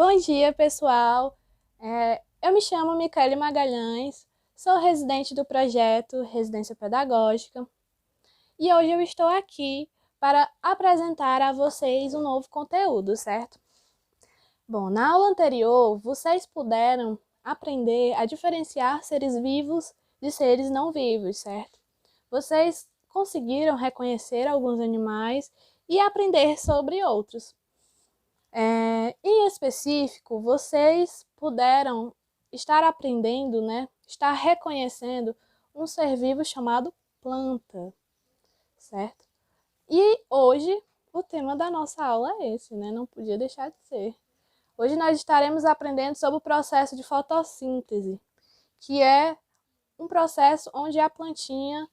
Bom dia, pessoal! Eu me chamo Micaele Magalhães, sou residente do projeto Residência Pedagógica e hoje eu estou aqui para apresentar a vocês um novo conteúdo, certo? Bom, na aula anterior, vocês puderam aprender a diferenciar seres vivos de seres não vivos, certo? Vocês conseguiram reconhecer alguns animais e aprender sobre outros. Em específico, vocês puderam estar aprendendo, estar reconhecendo um ser vivo chamado planta, certo? E hoje o tema da nossa aula é esse, não podia deixar de ser. Hoje nós estaremos aprendendo sobre o processo de fotossíntese, que é um processo onde a plantinha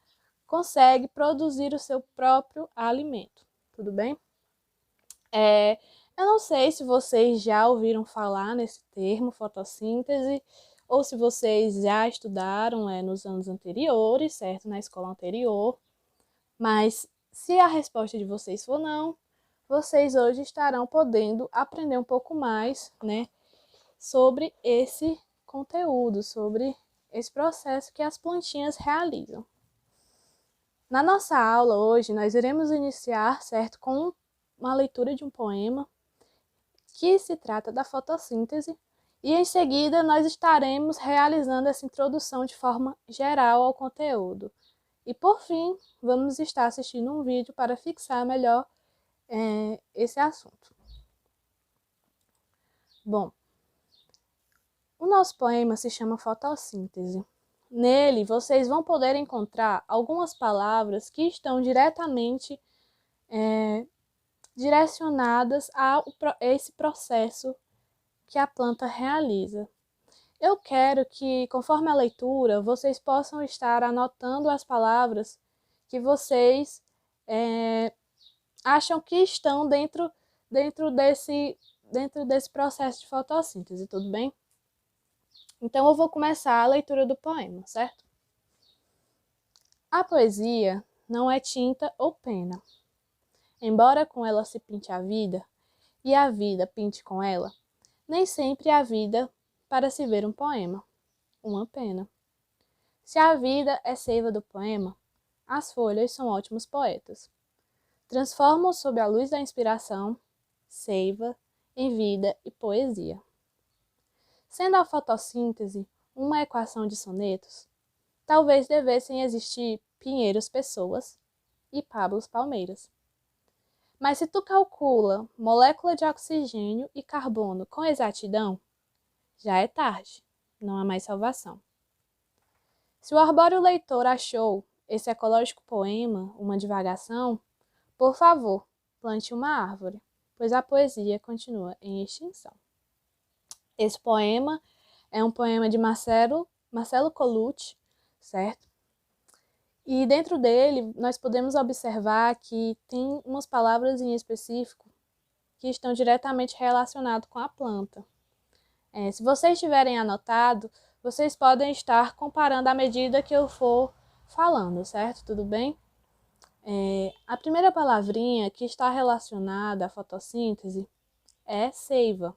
consegue produzir o seu próprio alimento, tudo bem? Eu não sei se vocês já ouviram falar nesse termo, fotossíntese, ou se vocês já estudaram nos anos anteriores, certo? Na escola anterior. Mas se a resposta de vocês for não, vocês hoje estarão podendo aprender um pouco mais, sobre esse conteúdo, sobre esse processo que as plantinhas realizam. Na nossa aula hoje, nós iremos iniciar, certo, com uma leitura de um poema que se trata da fotossíntese, e em seguida nós estaremos realizando essa introdução de forma geral ao conteúdo. E por fim, vamos estar assistindo um vídeo para fixar melhor esse assunto. Bom, o nosso poema se chama Fotossíntese. Nele, vocês vão poder encontrar algumas palavras que estão diretamente direcionadas a esse processo que a planta realiza. Eu quero que, conforme a leitura, vocês possam estar anotando as palavras que vocês acham que estão dentro desse processo de fotossíntese, tudo bem? Então eu vou começar a leitura do poema, certo? A poesia não é tinta ou pena. Embora com ela se pinte a vida, e a vida pinte com ela, nem sempre a vida para se ver um poema, uma pena. Se a vida é seiva do poema, as folhas são ótimos poetas. Transformam sob a luz da inspiração, seiva em vida e poesia. Sendo a fotossíntese uma equação de sonetos, talvez devessem existir pinheiros pessoas e pablos palmeiras. Mas se tu calcula molécula de oxigênio e carbono com exatidão, já é tarde, não há mais salvação. Se o arbóreo leitor achou esse ecológico poema uma divagação, por favor, plante uma árvore, pois a poesia continua em extinção. Esse poema é um poema de Marcelo Colucci, certo? E dentro dele, nós podemos observar que tem umas palavras em específico que estão diretamente relacionadas com a planta. Se vocês tiverem anotado, vocês podem estar comparando à medida que eu for falando, certo? Tudo bem? A primeira palavrinha que está relacionada à fotossíntese é seiva.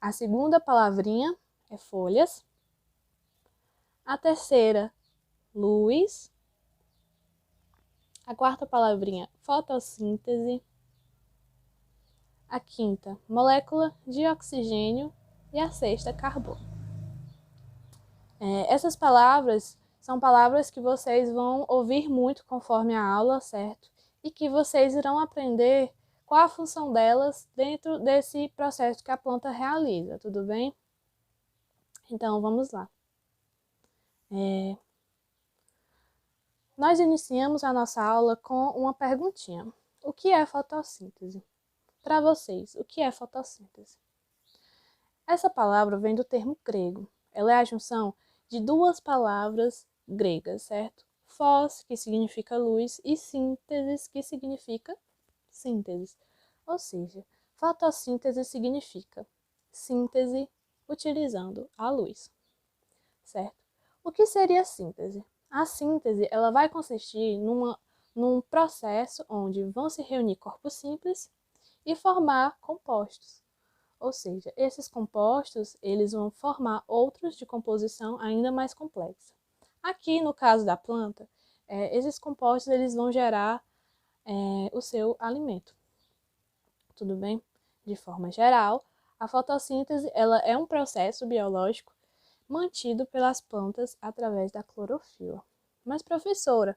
A segunda palavrinha é folhas. A terceira, luz. A quarta palavrinha, fotossíntese. A quinta, molécula de oxigênio. E a sexta, carbono. Essas palavras são palavras que vocês vão ouvir muito conforme a aula, certo? E que vocês irão aprender qual a função delas dentro desse processo que a planta realiza, tudo bem? Então, vamos lá. Nós iniciamos a nossa aula com uma perguntinha. O que é fotossíntese? Para vocês, o que é fotossíntese? Essa palavra vem do termo grego. Ela é a junção de duas palavras gregas, certo? Phos, que significa luz, e síntesis, que significa síntese. Ou seja, fotossíntese significa síntese utilizando a luz, certo? O que seria a síntese? A síntese ela vai consistir num processo onde vão se reunir corpos simples e formar compostos. Ou seja, esses compostos eles vão formar outros de composição ainda mais complexa. Aqui, no caso da planta, esses compostos eles vão gerar o seu alimento. Tudo bem? De forma geral, a fotossíntese ela é um processo biológico mantido pelas plantas através da clorofila. Mas, professora,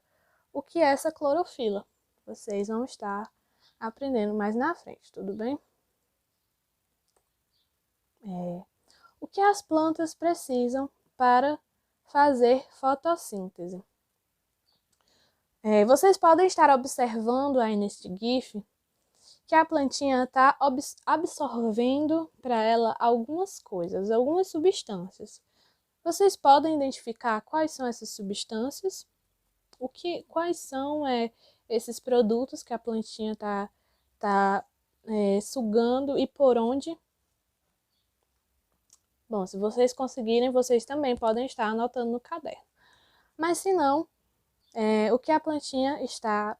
o que é essa clorofila? Vocês vão estar aprendendo mais na frente, tudo bem? O que as plantas precisam para fazer fotossíntese? Vocês podem estar observando aí neste GIF que a plantinha está absorvendo para ela algumas coisas, algumas substâncias. Vocês podem identificar quais são essas substâncias? Quais são esses produtos que a plantinha está sugando e por onde? Bom, se vocês conseguirem, vocês também podem estar anotando no caderno. Mas se não, o que a plantinha está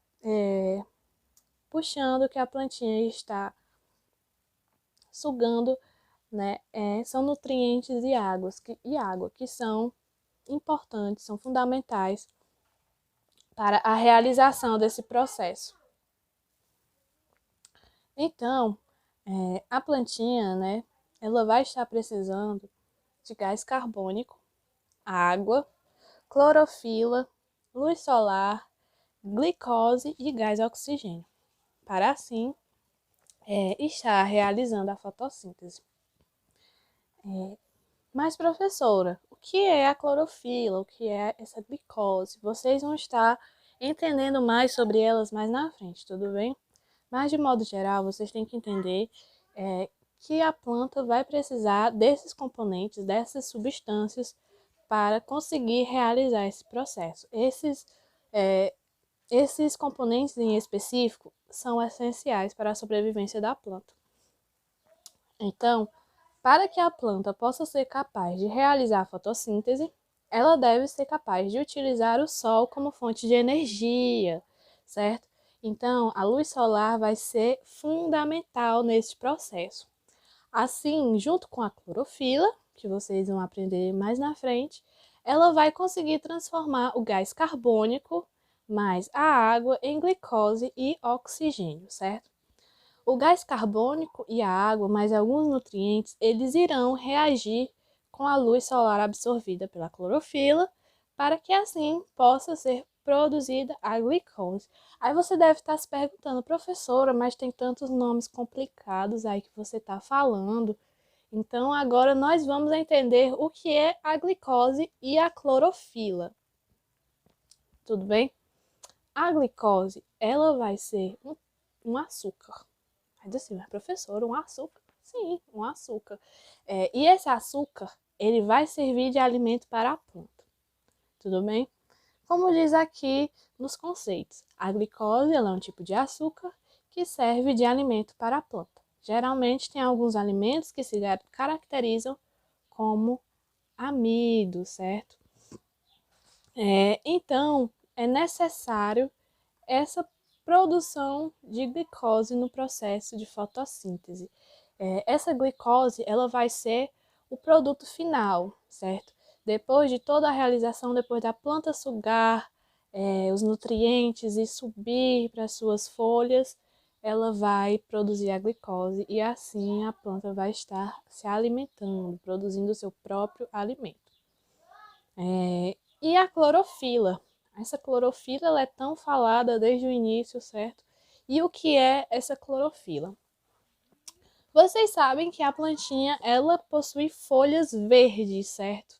puxando, o que a plantinha está sugando, né, são nutrientes e água, que são importantes, são fundamentais para a realização desse processo. Então, a plantinha, né, ela vai estar precisando de gás carbônico, água, clorofila, luz solar, glicose e gás oxigênio, para assim estar realizando a fotossíntese. Mas, professora, o que é a clorofila? O que é essa glicose? Vocês vão estar entendendo mais sobre elas mais na frente, tudo bem? Mas, de modo geral, vocês têm que entender que a planta vai precisar desses componentes, dessas substâncias, para conseguir realizar esse processo. Esses componentes em específico são essenciais para a sobrevivência da planta. Então, para que a planta possa ser capaz de realizar a fotossíntese, ela deve ser capaz de utilizar o sol como fonte de energia, certo? Então, a luz solar vai ser fundamental nesse processo. Assim, junto com a clorofila, que vocês vão aprender mais na frente, ela vai conseguir transformar o gás carbônico mais a água em glicose e oxigênio, certo? O gás carbônico e a água, mais alguns nutrientes, eles irão reagir com a luz solar absorvida pela clorofila, para que assim possa ser produzida a glicose. Aí você deve estar se perguntando, professora, mas tem tantos nomes complicados aí que você está falando. Então agora nós vamos entender o que é a glicose e a clorofila. Tudo bem? A glicose, ela vai ser um açúcar. Aí diz assim, mas professor, um açúcar? Sim, um açúcar. E esse açúcar, ele vai servir de alimento para a planta. Tudo bem? Como diz aqui nos conceitos, a glicose ela é um tipo de açúcar que serve de alimento para a planta. Geralmente tem alguns alimentos que se caracterizam como amido, certo? Então, é necessário essa produção de glicose no processo de fotossíntese. Essa glicose ela vai ser o produto final, certo? Depois de toda a realização, depois da planta sugar os nutrientes e subir para suas folhas, ela vai produzir a glicose e assim a planta vai estar se alimentando, produzindo o seu próprio alimento. E a clorofila? Essa clorofila ela é tão falada desde o início, certo? E o que é essa clorofila? Vocês sabem que a plantinha ela possui folhas verdes, certo?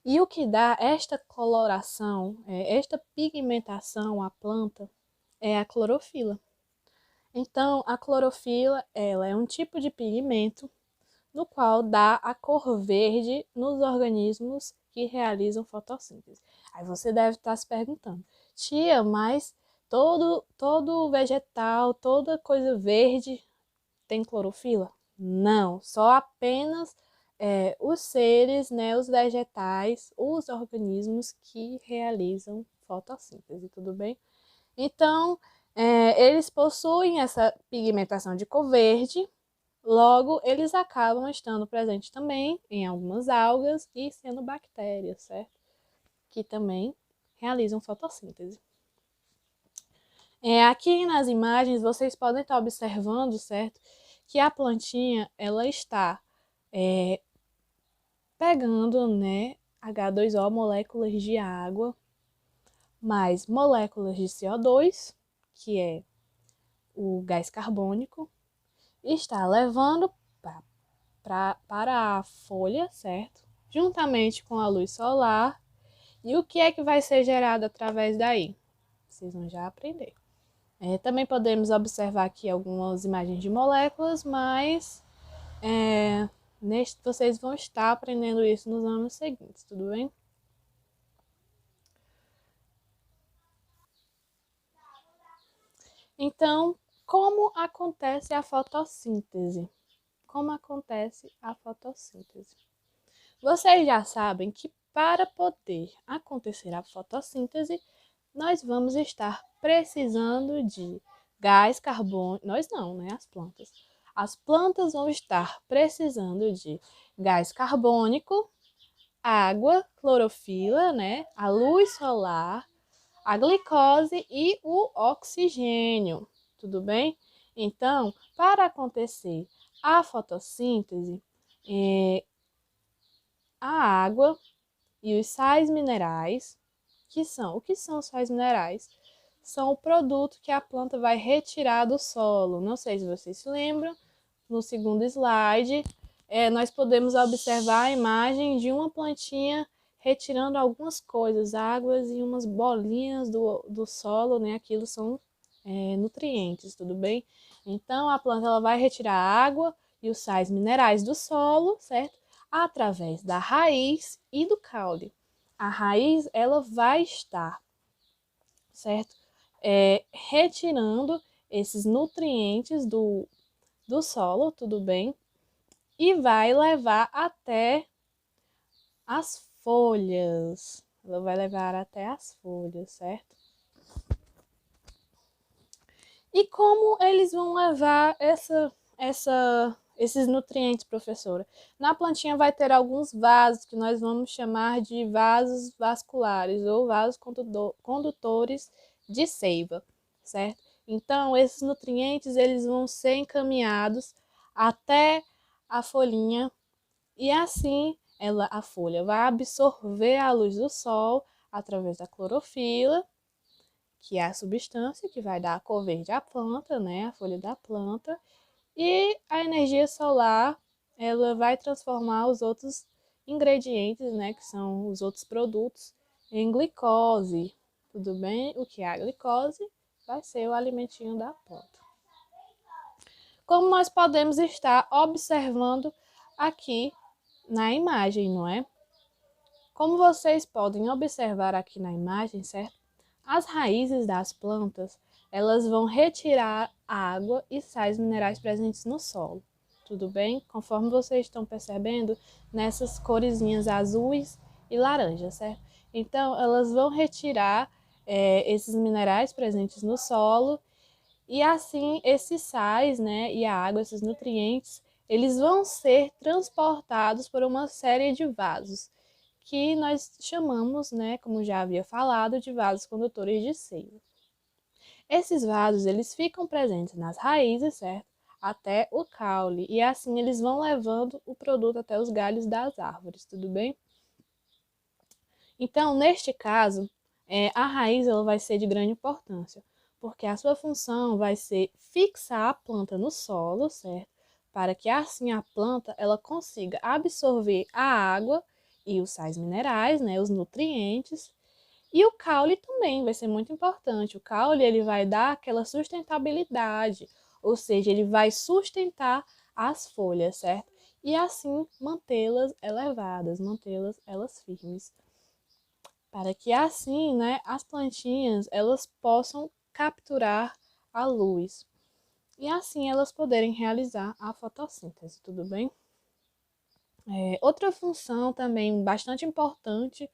E o que dá esta coloração, esta pigmentação à planta é a clorofila. Então, a clorofila ela é um tipo de pigmento no qual dá a cor verde nos organismos que realizam fotossíntese. Aí você deve estar se perguntando, tia, mas todo vegetal, toda coisa verde tem clorofila? Não, só apenas os seres, né, os vegetais, os organismos que realizam fotossíntese, tudo bem? Então, eles possuem essa pigmentação de cor verde, Logo, eles acabam estando presentes também em algumas algas e sendo bactérias, certo? Que também realizam fotossíntese. Aqui nas imagens vocês podem estar observando, certo? Que a plantinha ela está pegando, né, H2O, moléculas de água, mais moléculas de CO2, que é o gás carbônico, e está levando para a folha, certo? Juntamente com a luz solar. E o que é que vai ser gerado através daí? Vocês vão já aprender. Também podemos observar aqui algumas imagens de moléculas, mas vocês vão estar aprendendo isso nos anos seguintes, tudo bem? Então, como acontece a fotossíntese? Como acontece a fotossíntese? Vocês já sabem que para poder acontecer a fotossíntese, nós vamos estar precisando de gás carbônico. Nós não, né? As plantas. As plantas vão estar precisando de gás carbônico, água, clorofila, né? A luz solar, a glicose e o oxigênio. Tudo bem? Então, para acontecer a fotossíntese, a água e os sais minerais, o que são os sais minerais? São o produto que a planta vai retirar do solo. Não sei se vocês se lembram, no segundo slide, nós podemos observar a imagem de uma plantinha retirando algumas coisas, águas e umas bolinhas do solo, né? Aquilo são nutrientes, tudo bem? Então, a planta ela vai retirar a água e os sais minerais do solo, certo? Através da raiz e do caule. A raiz, ela vai estar, certo? Retirando esses nutrientes do solo, tudo bem? E vai levar até as folhas. Ela vai levar até as folhas, certo? E como eles vão levar esses nutrientes, professora? Na plantinha vai ter alguns vasos que nós vamos chamar de vasos vasculares ou vasos condutores de seiva, certo? Então, esses nutrientes eles vão ser encaminhados até a folhinha e assim a folha vai absorver a luz do sol através da clorofila, que é a substância que vai dar a cor verde à planta, né, a folha da planta, e a energia solar, ela vai transformar os outros ingredientes, né, que são os outros produtos, em glicose. Tudo bem? O que é a glicose? Vai ser o alimentinho da planta. Como nós podemos estar observando aqui na imagem, não é? Como vocês podem observar aqui na imagem, certo? As raízes das plantas, elas vão retirar água e sais minerais presentes no solo. Tudo bem? Conforme vocês estão percebendo, nessas coresinhas azuis e laranjas, certo? Então, elas vão retirar esses minerais presentes no solo e assim esses sais, né, e a água, esses nutrientes, eles vão ser transportados por uma série de vasos que nós chamamos, né, como já havia falado, de vasos condutores de seiva. Esses vasos, eles ficam presentes nas raízes, certo? Até o caule, e assim eles vão levando o produto até os galhos das árvores, tudo bem? Então, neste caso, a raiz ela vai ser de grande importância, porque a sua função vai ser fixar a planta no solo, certo? Para que assim a planta ela consiga absorver a água e os sais minerais, né, os nutrientes. E o caule também vai ser muito importante. O caule ele vai dar aquela sustentabilidade, ou seja, ele vai sustentar as folhas, certo? E assim mantê-las elevadas, mantê-las elas firmes, para que assim, né, as plantinhas elas possam capturar a luz e assim elas poderem realizar a fotossíntese, tudo bem? Outra função também bastante importante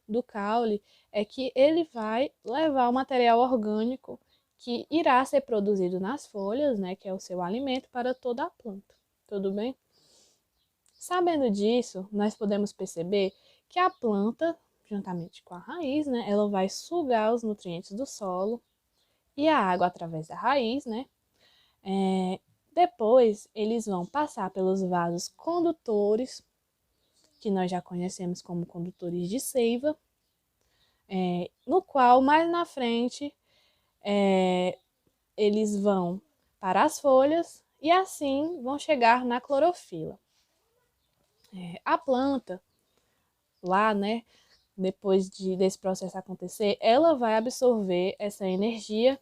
do caule é que ele vai levar o material orgânico que irá ser produzido nas folhas, né, que é o seu alimento, para toda a planta. tudo bem? Sabendo disso, nós podemos perceber que a planta, juntamente com a raiz, né, ela vai sugar os nutrientes do solo e a água através da raiz, né? Depois, eles vão passar pelos vasos condutores, que nós já conhecemos como condutores de seiva, no qual, mais na frente, eles vão para as folhas e assim vão chegar na clorofila. A planta, lá, né, depois desse processo acontecer, ela vai absorver essa energia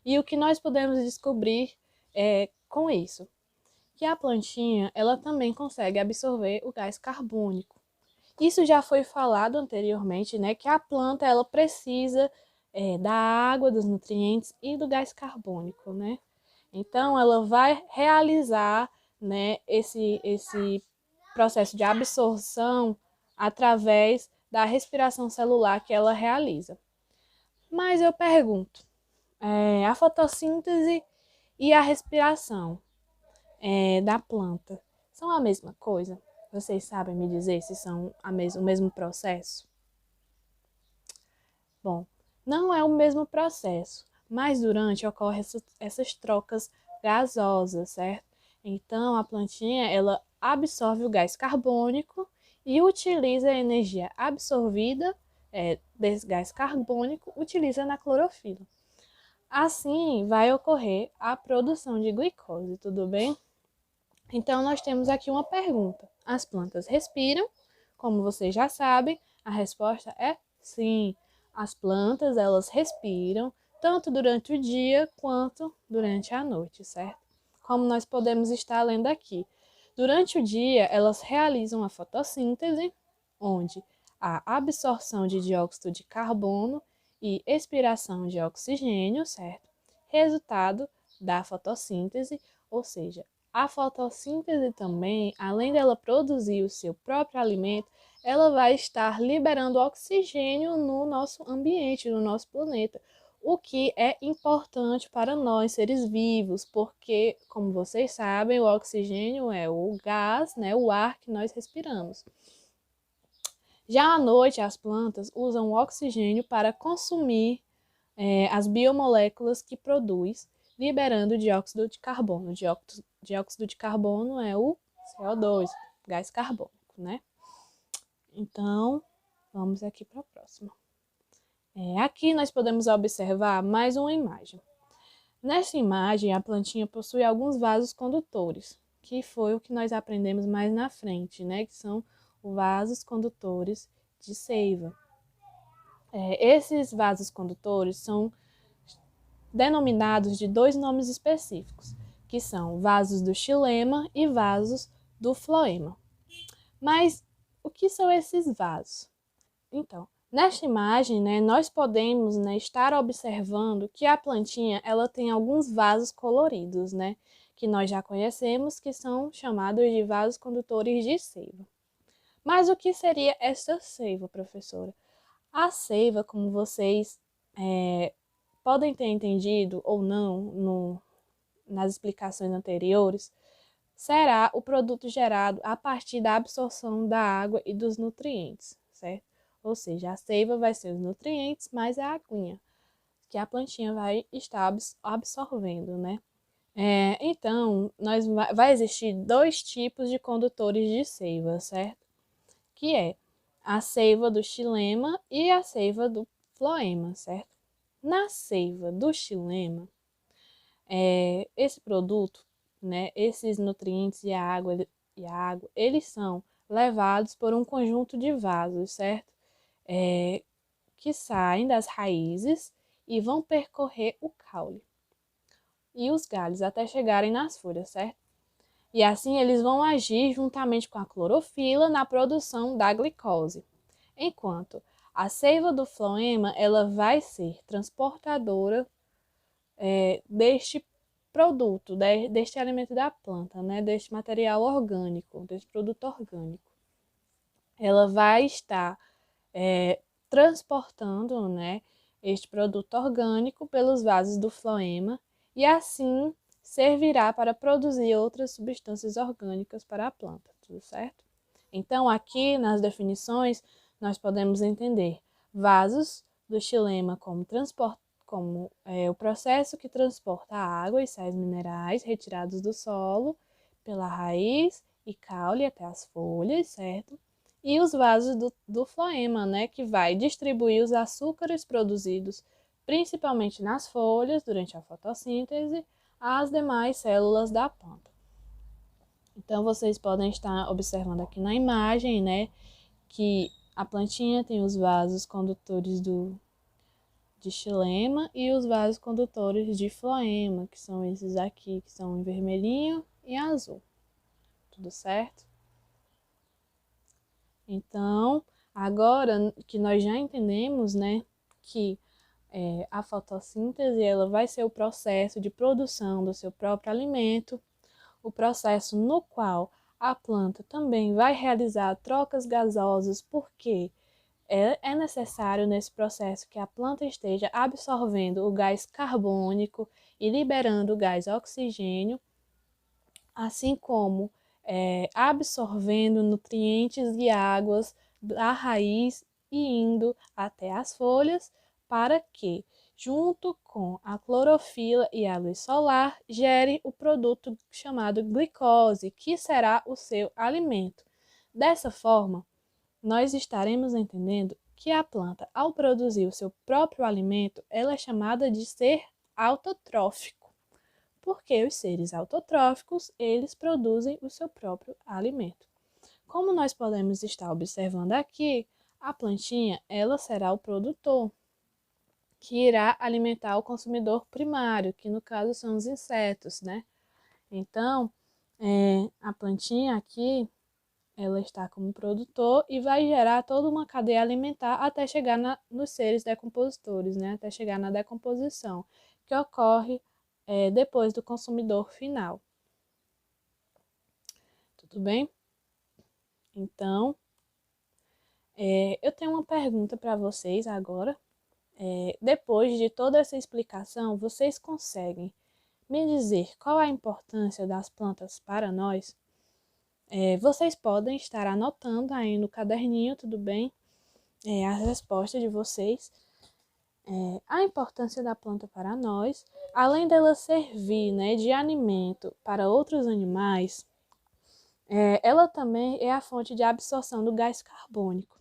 e o que nós podemos descobrir com isso? Que a plantinha, ela também consegue absorver o gás carbônico. Isso já foi falado anteriormente, né, que a planta, ela precisa da água, dos nutrientes e do gás carbônico, né? Então, ela vai realizar, né, esse processo de absorção através da respiração celular que ela realiza. Mas eu pergunto, a fotossíntese e a respiração da planta são a mesma coisa? Vocês sabem me dizer se são o mesmo processo? Bom, não é o mesmo processo, mas durante ocorrem essas trocas gasosas, certo? Então, a plantinha, ela absorve o gás carbônico e utiliza a energia absorvida desse gás carbônico, utiliza na clorofila. Assim, vai ocorrer a produção de glicose, tudo bem? Então, nós temos aqui uma pergunta. As plantas respiram? Como vocês já sabem, a resposta é sim. As plantas, elas respiram tanto durante o dia quanto durante a noite, certo? Como nós podemos estar lendo aqui. Durante o dia, elas realizam a fotossíntese, onde a absorção de dióxido de carbono e expiração de oxigênio, certo? Resultado da fotossíntese, ou seja, a fotossíntese também, além dela produzir o seu próprio alimento, ela vai estar liberando oxigênio no nosso ambiente, no nosso planeta, o que é importante para nós, seres vivos, porque, como vocês sabem, o oxigênio é o gás, né, o ar que nós respiramos. Já à noite, as plantas usam o oxigênio para consumir as biomoléculas que produz, liberando dióxido de carbono. Dióxido de carbono é o CO2, gás carbônico, né? Então, vamos aqui para a próxima. Aqui nós podemos observar mais uma imagem. Nessa imagem, a plantinha possui alguns vasos condutores, que foi o que nós aprendemos mais na frente, né? Que são os vasos condutores de seiva. Esses vasos condutores são denominados de dois nomes específicos, que são vasos do xilema e vasos do floema. Mas o que são esses vasos? Então, nesta imagem, né, nós podemos, né, estar observando que a plantinha ela tem alguns vasos coloridos, né, que nós já conhecemos, que são chamados de vasos condutores de seiva. Mas o que seria essa seiva, professora? A seiva, como vocês podem ter entendido ou não nas explicações anteriores, será o produto gerado a partir da absorção da água e dos nutrientes, certo? Ou seja, a seiva vai ser os nutrientes mais a aguinha, que a plantinha vai estar absorvendo, né? Então, vai existir dois tipos de condutores de seiva, certo? Que é a seiva do xilema e a seiva do floema, certo? Na seiva do xilema, esse produto, né, esses nutrientes e a água, eles são levados por um conjunto de vasos, certo? Que saem das raízes e vão percorrer o caule e os galhos até chegarem nas folhas, certo? E assim eles vão agir juntamente com a clorofila na produção da glicose. Enquanto a seiva do floema, ela vai ser transportadora deste produto, deste alimento da planta, né, deste material orgânico, deste produto orgânico. Ela vai estar transportando, né, este produto orgânico pelos vasos do floema e assim servirá para produzir outras substâncias orgânicas para a planta, tudo certo? Então, aqui nas definições, nós podemos entender vasos do xilema como o processo que transporta a água e sais minerais retirados do solo pela raiz e caule até as folhas, certo? E os vasos do floema, né, que vai distribuir os açúcares produzidos principalmente nas folhas durante a fotossíntese às demais células da planta. Então, vocês podem estar observando aqui na imagem, né, que a plantinha tem os vasos condutores de xilema e os vasos condutores de floema, que são esses aqui, que são em vermelhinho e azul. Tudo certo? Então, agora que nós já entendemos, né, que a fotossíntese ela vai ser o processo de produção do seu próprio alimento, o processo no qual a planta também vai realizar trocas gasosas, porque é necessário nesse processo que a planta esteja absorvendo o gás carbônico e liberando o gás oxigênio, assim como absorvendo nutrientes e águas da raiz e indo até as folhas, para que, junto com a clorofila e a luz solar, gere o produto chamado glicose, que será o seu alimento. Dessa forma, nós estaremos entendendo que a planta, ao produzir o seu próprio alimento, ela é chamada de ser autotrófico, porque os seres autotróficos, eles produzem o seu próprio alimento. Como nós podemos estar observando aqui, a plantinha, ela será o produtor, que irá alimentar o consumidor primário, que no caso são os insetos, né? Então, a plantinha aqui, ela está como produtor e vai gerar toda uma cadeia alimentar até chegar nos seres decompositores, né? Até chegar na decomposição, que ocorre depois do consumidor final. Tudo bem? Então, eu tenho uma pergunta para vocês agora. Depois de toda essa explicação, vocês conseguem me dizer qual a importância das plantas para nós? Vocês podem estar anotando aí no caderninho, tudo bem? As respostas de vocês. A importância da planta para nós, além dela servir, né, de alimento para outros animais, ela também é a fonte de absorção do gás carbônico.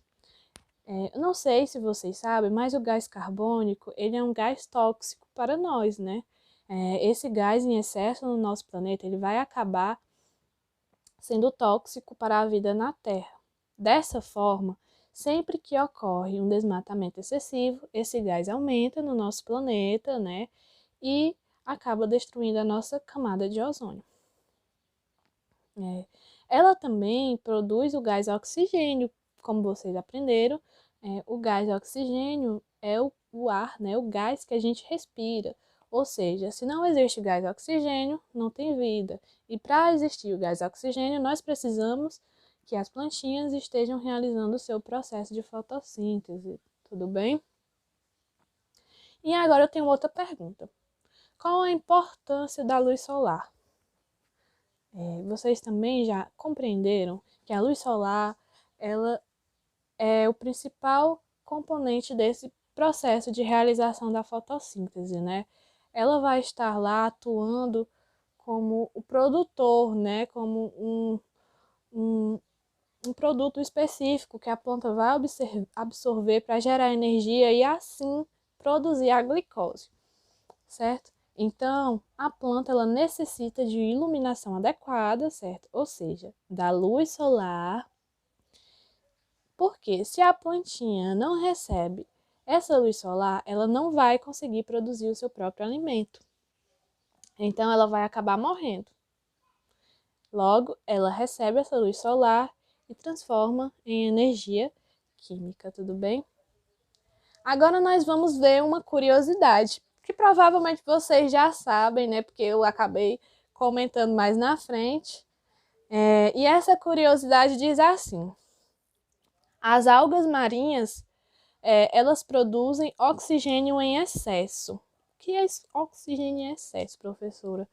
Eu não sei se vocês sabem, mas o gás carbônico ele é um gás tóxico para nós, né? Esse gás em excesso no nosso planeta ele vai acabar sendo tóxico para a vida na Terra. Dessa forma, sempre que ocorre um desmatamento excessivo, esse gás aumenta no nosso planeta, né? E acaba destruindo a nossa camada de ozônio. Ela também produz o gás oxigênio, como vocês aprenderam. O gás oxigênio é o ar, né? O gás que a gente respira. Ou seja, se não existe gás oxigênio, não tem vida. E para existir o gás oxigênio, nós precisamos que as plantinhas estejam realizando o seu processo de fotossíntese. Tudo bem? E agora eu tenho outra pergunta. Qual a importância da luz solar? Vocês também já compreenderam que a luz solar ela é o principal componente desse processo de realização da fotossíntese, né? Ela vai estar lá atuando como o produtor, né? Como um produto específico que a planta vai absorver para gerar energia e assim produzir a glicose, certo? Então, a planta ela necessita de iluminação adequada, certo? Ou seja, da luz solar. Porque se a plantinha não recebe essa luz solar, ela não vai conseguir produzir o seu próprio alimento. Então, ela vai acabar morrendo. Logo, ela recebe essa luz solar e transforma em energia química, tudo bem? Agora nós vamos ver uma curiosidade, que provavelmente vocês já sabem, né? Porque eu acabei comentando mais na frente. E essa curiosidade diz assim: as algas marinhas, elas produzem oxigênio em excesso. O que é oxigênio em excesso, professora?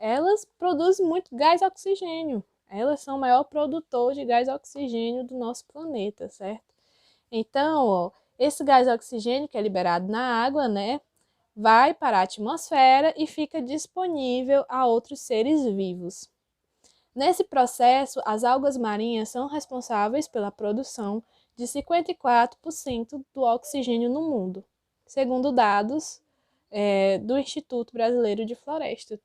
elas produzem muito gás oxigênio. Elas são o maior produtor de gás oxigênio do nosso planeta, certo? Então, ó, esse gás oxigênio que é liberado na água, né, vai para a atmosfera e fica disponível a outros seres vivos. Nesse processo, as algas marinhas são responsáveis pela produção de 54% do oxigênio no mundo, segundo dados do Instituto Brasileiro de Floresta.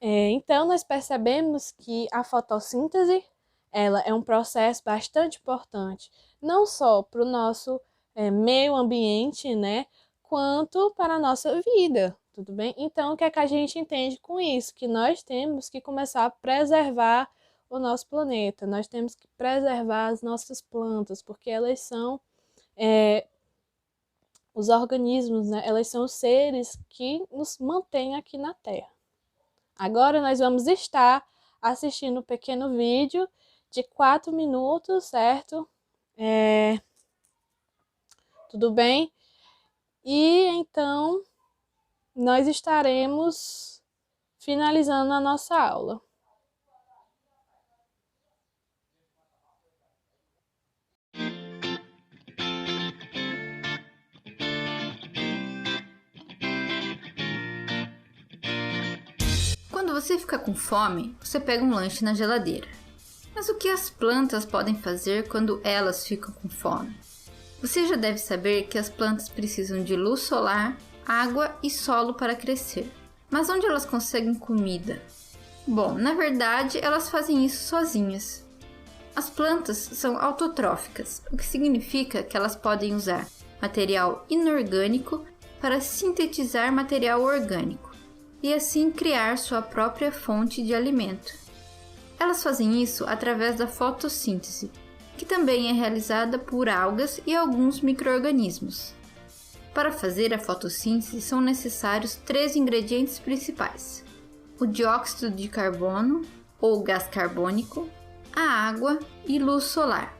Então, nós percebemos que a fotossíntese ela é um processo bastante importante, não só para o nosso meio ambiente, né, quanto para a nossa vida, tudo bem? Então, o que é que a gente entende com isso? Que nós temos que começar a preservar o nosso planeta, nós temos que preservar as nossas plantas, porque elas são os organismos, né? Elas são os seres que nos mantêm aqui na Terra. Agora nós vamos estar assistindo um pequeno vídeo de 4 minutos, certo? Tudo bem? E então nós estaremos finalizando a nossa aula. Quando você fica com fome, você pega um lanche na geladeira. Mas o que as plantas podem fazer quando elas ficam com fome? Você já deve saber que as plantas precisam de luz solar, água e solo para crescer. Mas onde elas conseguem comida? Bom, na verdade, elas fazem isso sozinhas. As plantas são autotróficas, o que significa que elas podem usar material inorgânico para sintetizar material orgânico e assim criar sua própria fonte de alimento. Elas fazem isso através da fotossíntese, que também é realizada por algas e alguns micro-organismos. Para fazer a fotossíntese são necessários 3 ingredientes principais: o dióxido de carbono, ou gás carbônico, a água e luz solar.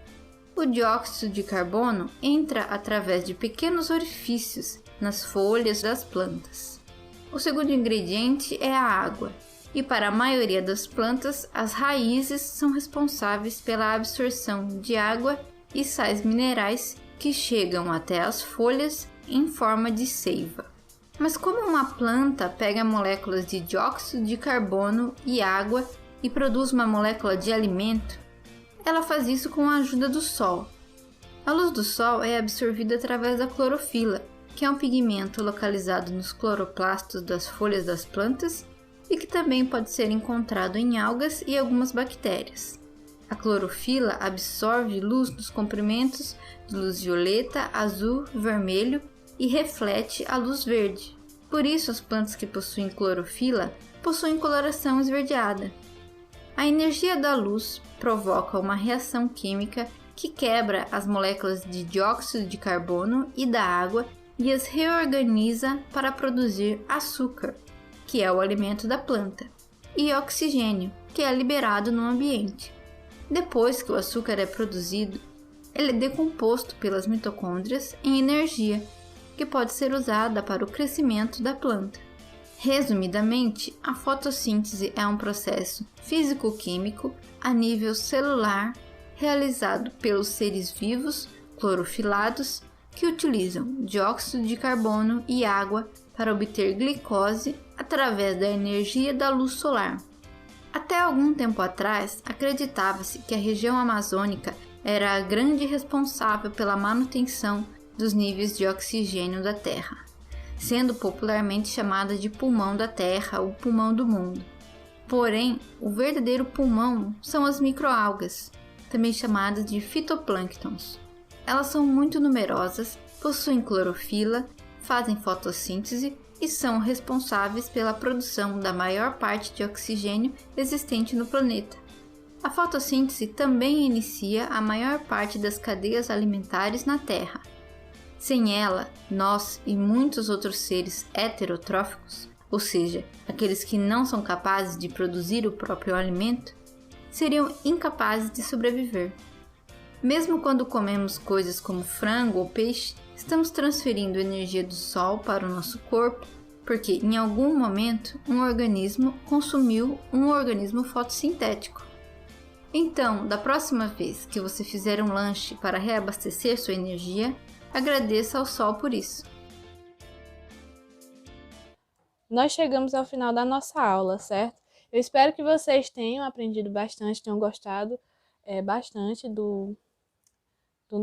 O dióxido de carbono entra através de pequenos orifícios nas folhas das plantas. O segundo ingrediente é a água, e para a maioria das plantas, as raízes são responsáveis pela absorção de água e sais minerais que chegam até as folhas em forma de seiva. Mas como uma planta pega moléculas de dióxido de carbono e água e produz uma molécula de alimento, ela faz isso com a ajuda do sol. A luz do sol é absorvida através da clorofila, que é um pigmento localizado nos cloroplastos das folhas das plantas e que também pode ser encontrado em algas e algumas bactérias. A clorofila absorve luz dos comprimentos de luz violeta, azul, vermelho e reflete a luz verde. Por isso, as plantas que possuem clorofila possuem coloração esverdeada. A energia da luz provoca uma reação química que quebra as moléculas de dióxido de carbono e da água e as reorganiza para produzir açúcar, que é o alimento da planta, e oxigênio, que é liberado no ambiente. Depois que o açúcar é produzido, ele é decomposto pelas mitocôndrias em energia, que pode ser usada para o crescimento da planta. Resumidamente, a fotossíntese é um processo físico-químico a nível celular realizado pelos seres vivos clorofilados que utilizam dióxido de carbono e água para obter glicose através da energia da luz solar. Até algum tempo atrás, acreditava-se que a região amazônica era a grande responsável pela manutenção dos níveis de oxigênio da Terra, sendo popularmente chamada de pulmão da Terra ou pulmão do mundo. Porém, o verdadeiro pulmão são as microalgas, também chamadas de fitoplânctons. Elas são muito numerosas, possuem clorofila, fazem fotossíntese e são responsáveis pela produção da maior parte de oxigênio existente no planeta. A fotossíntese também inicia a maior parte das cadeias alimentares na Terra. Sem ela, nós e muitos outros seres heterotróficos, ou seja, aqueles que não são capazes de produzir o próprio alimento, seriam incapazes de sobreviver. Mesmo quando comemos coisas como frango ou peixe, estamos transferindo energia do sol para o nosso corpo porque em algum momento um organismo consumiu um organismo fotossintético. Então, da próxima vez que você fizer um lanche para reabastecer sua energia, agradeça ao sol por isso. Nós chegamos ao final da nossa aula, certo? Eu espero que vocês tenham aprendido bastante, tenham gostado bastante do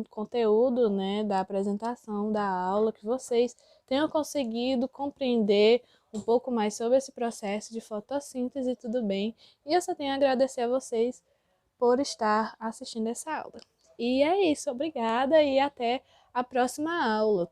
conteúdo, né, da apresentação, da aula, que vocês tenham conseguido compreender um pouco mais sobre esse processo de fotossíntese e tudo bem. E eu só tenho a agradecer a vocês por estar assistindo essa aula. E é isso, obrigada e até a próxima aula.